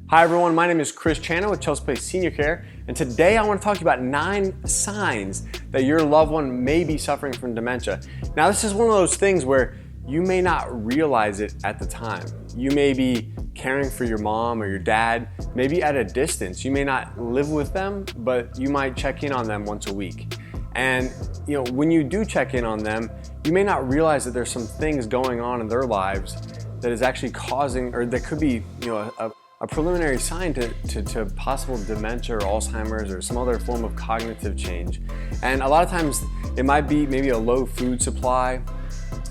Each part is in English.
Hi everyone, my name is Chris Chano with Chelsea Place Senior Care, and today I want to talk to you about 9 signs that your loved one may be suffering from dementia. Now this is one of those things where you may not realize it at the time. You may be caring for your mom or your dad, maybe at a distance. You may not live with them, but you might check in on them once a week. And when you do check in on them, you may not realize that there's some things going on in their lives that is actually causing, or that could be a preliminary sign to possible dementia or Alzheimer's or some other form of cognitive change. And a lot of times it might be maybe a low food supply.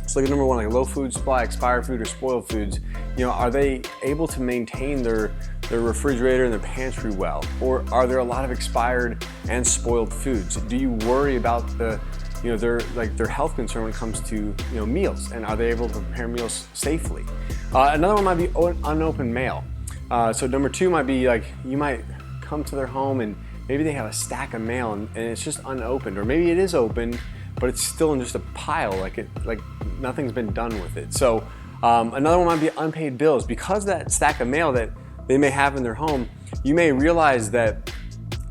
So like number one, like low food supply, expired food or spoiled foods. Are they able to maintain their refrigerator and their pantry well? Or are there a lot of expired and spoiled foods? Do you worry about their health concern when it comes to meals? And are they able to prepare meals safely? Another one might be unopened mail. So number 2 might be like you might come to their home and maybe they have a stack of mail and it's just unopened, or maybe it is opened but it's still in just a pile, like nothing's been done with it. So another one might be unpaid bills. Because that stack of mail that they may have in their home, you may realize that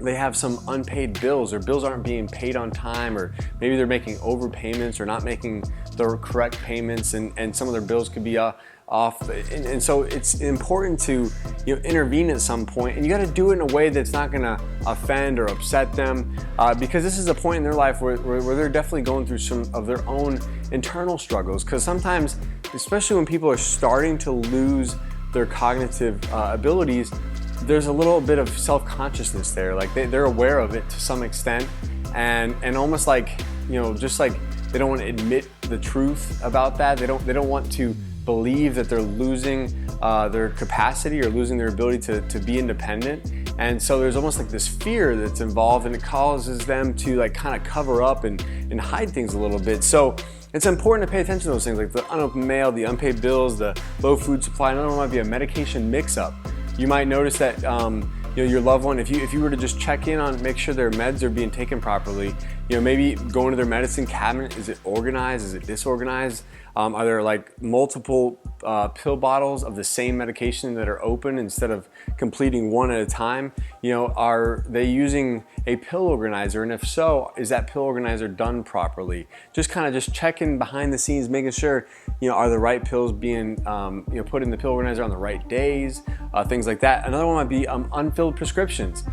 they have some unpaid bills, or bills aren't being paid on time, or maybe they're making overpayments or not making the correct payments, and some of their bills could be off. And so it's important to intervene at some point, and you got to do it in a way that's not going to offend or upset them, because this is a point in their life where they're definitely going through some of their own internal struggles. Because sometimes, especially when people are starting to lose their cognitive abilities, there's a little bit of self-consciousness there. Like they're aware of it to some extent, and almost like just like they don't want to admit the truth about that. They don't want to believe that they're losing their capacity or losing their ability to be independent. And so there's almost like this fear that's involved, and it causes them to like kind of cover up and hide things a little bit. So it's important to pay attention to those things, like the unopened mail, the unpaid bills, the low food supply. Another one might be a medication mix-up. You might notice that your loved one, if you were to just check in on, make sure their meds are being taken properly, maybe going to their medicine cabinet, is it organized, is it disorganized? Are there like multiple pill bottles of the same medication that are open instead of completing one at a time? Are they using a pill organizer? And if so, is that pill organizer done properly? Just checking behind the scenes, making sure, are the right pills being put in the pill organizer on the right days, things like that. Another one might be unfilled prescriptions.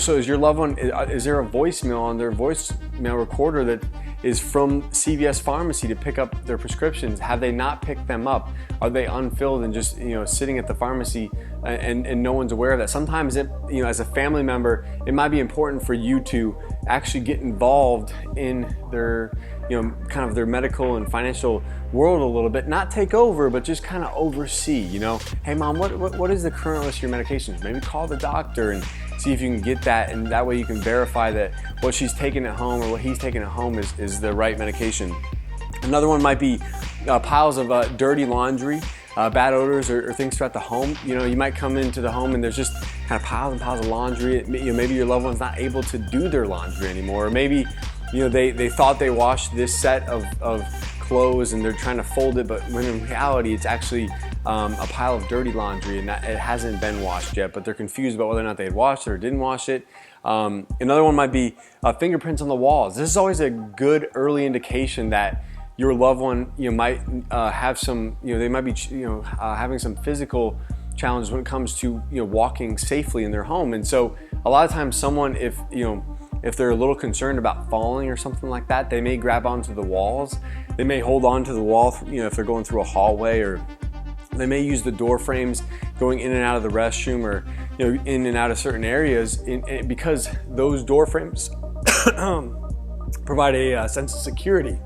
So is your loved one, is there a voicemail on their voicemail recorder that is from CVS Pharmacy to pick up their prescriptions? Have they not picked them up? Are they unfilled and just sitting at the pharmacy and no one's aware of that? Sometimes as a family member, it might be important for you to actually get involved in their kind of their medical and financial world a little bit, not take over, but just kind of oversee. Hey mom, what is the current list of your medications? Maybe call the doctor and see if you can get that, and that way you can verify that what she's taking at home or what he's taking at home is the right medication. Another one might be piles of dirty laundry, bad odors or things throughout the home. You might come into the home and there's just kind of piles and piles of laundry. Maybe your loved one's not able to do their laundry anymore, or maybe they thought they washed this set of clothes and they're trying to fold it, but when in reality it's actually a pile of dirty laundry and it hasn't been washed yet, but they're confused about whether or not they had washed it or didn't wash it. Another one might be fingerprints on the walls. This is always a good early indication that your loved one might have some, they might be having some physical challenges when it comes to walking safely in their home. And so a lot of times someone, if they're a little concerned about falling or something like that, they may grab onto the walls. They may hold on to the wall, if they're going through a hallway, or they may use the door frames going in and out of the restroom, or in and out of certain areas, because those door frames provide a sense of security.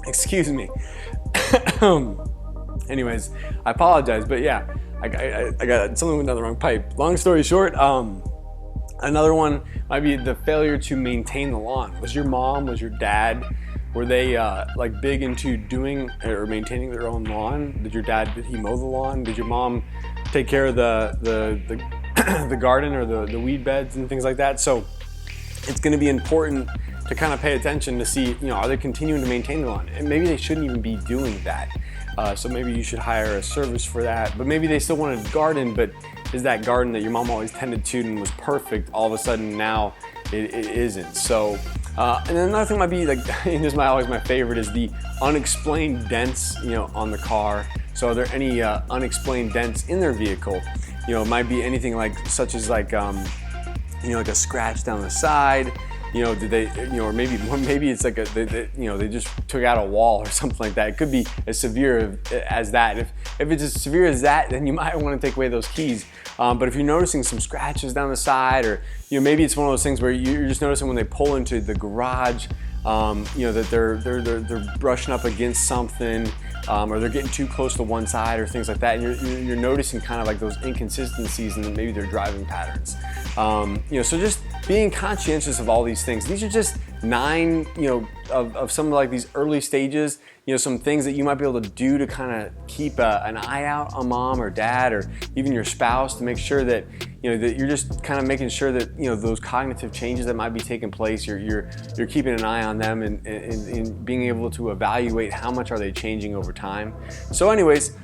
Excuse me. Anyways, I apologize, but yeah, I got something went down the wrong pipe. Long story short, another one might be the failure to maintain the lawn. Was your mom, was your dad, were they like big into doing or maintaining their own lawn? Did he mow the lawn? Did your mom take care of the garden or the weed beds and things like that? So it's going to be important to kind of pay attention to see, are they continuing to maintain the lawn? And maybe they shouldn't even be doing that. So maybe you should hire a service for that. But maybe they still want to garden, but is that garden that your mom always tended to and was perfect, all of a sudden now it isn't. So, and then another thing might be like, and this is always my favorite, is the unexplained dents, on the car. So are there any unexplained dents in their vehicle? It might be anything such as like a scratch down the side. Did they, or maybe it's like they just took out a wall or something like that. It could be as severe as that. If it's as severe as that, then you might want to take away those keys. But if you're noticing some scratches down the side, or maybe it's one of those things where you're just noticing when they pull into the garage, that they're brushing up against something, or they're getting too close to one side, or things like that, and you're noticing kind of like those inconsistencies in maybe their driving patterns. So just being conscientious of all these things. These are just 9, of some of like these early stages, some things that you might be able to do to kind of keep an eye out on mom or dad, or even your spouse, to make sure that that you're just kind of making sure that those cognitive changes that might be taking place, you're keeping an eye on them, and being able to evaluate how much are they changing over time. So anyways,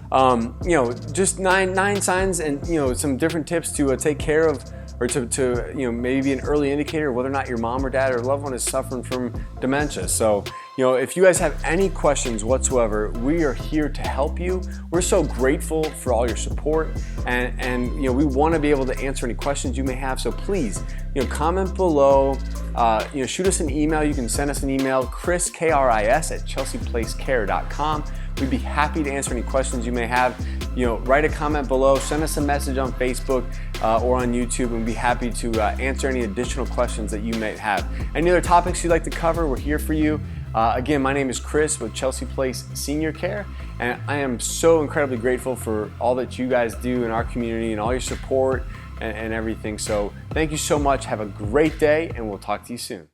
just nine signs, and some different tips to take care of, or to maybe an early indicator of whether or not your mom or dad or loved one is suffering from dementia. So if you guys have any questions whatsoever, we are here to help you. We're so grateful for all your support, and we want to be able to answer any questions you may have. So please, comment below. Shoot us an email. You can send us an email, Chris, K-R-I-S, at chelseaplacecare.com. We'd be happy to answer any questions you may have. Write a comment below, send us a message on Facebook or on YouTube, and we'd be happy to answer any additional questions that you may have. Any other topics you'd like to cover, we're here for you. Again, my name is Chris with Chelsea Place Senior Care, and I am so incredibly grateful for all that you guys do in our community and all your support and everything. So thank you so much. Have a great day, and we'll talk to you soon.